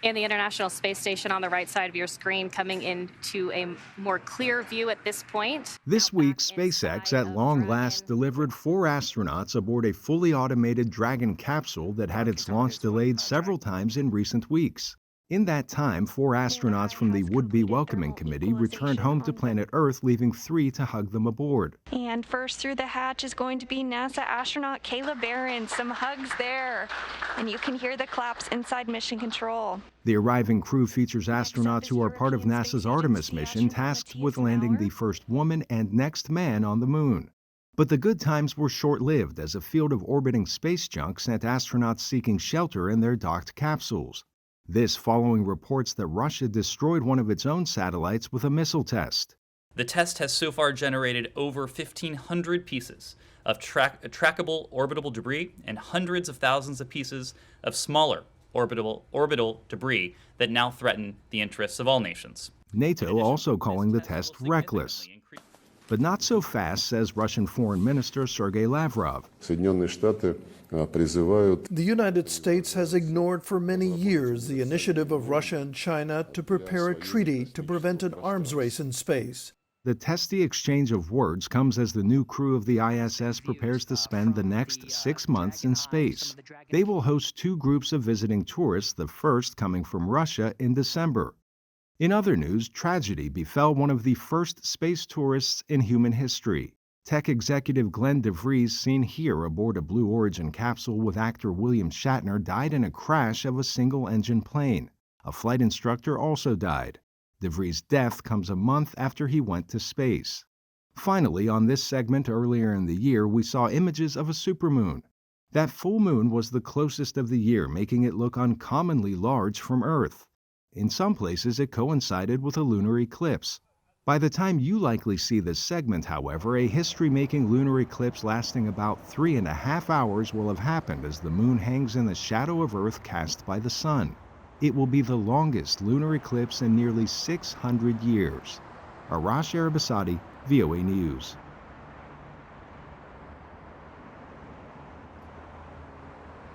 And the International Space Station on the right side of your screen coming into a more clear view at this point. This Now week, back SpaceX inside at of long last Dragon. delivered 4 astronauts aboard a fully automated Dragon capsule that had its launch delayed several times in recent weeks. In that time, 4 astronauts from the would-be welcoming committee returned home to planet Earth, leaving 3 to hug them aboard. And first through the hatch is going to be NASA astronaut Kayla Barron. Some hugs there. And you can hear the claps inside Mission Control. The arriving crew features astronauts who are part of NASA's Artemis mission, tasked with landing the first woman and next man on the moon. But the good times were short-lived, as a field of orbiting space junk sent astronauts seeking shelter in their docked capsules. This following reports that Russia destroyed one of its own satellites with a missile test. The test has so far generated over 1,500 pieces of trackable orbital debris and hundreds of thousands of pieces of smaller orbital debris that now threaten the interests of all nations. NATO also calling the test reckless. But not so fast, says Russian Foreign Minister Sergei Lavrov. The United States has ignored for many years the initiative of Russia and China to prepare a treaty to prevent an arms race in space. The testy exchange of words comes as the new crew of the ISS prepares to spend the next 6 months in space. They will host 2 groups of visiting tourists, the first coming from Russia in December. In other news, tragedy befell one of the first space tourists in human history. Tech executive Glenn DeVries, seen here aboard a Blue Origin capsule with actor William Shatner, died in a crash of a single-engine plane. A flight instructor also died. DeVries' death comes a month after he went to space. Finally, on this segment earlier in the year, we saw images of a supermoon. That full moon was the closest of the year, making it look uncommonly large from Earth. In some places, it coincided with a lunar eclipse. By the time you likely see this segment, however, a history-making lunar eclipse lasting about 3.5 hours will have happened as the moon hangs in the shadow of Earth cast by the sun. It will be the longest lunar eclipse in nearly 600 years. Arash Arabasadi, VOA News.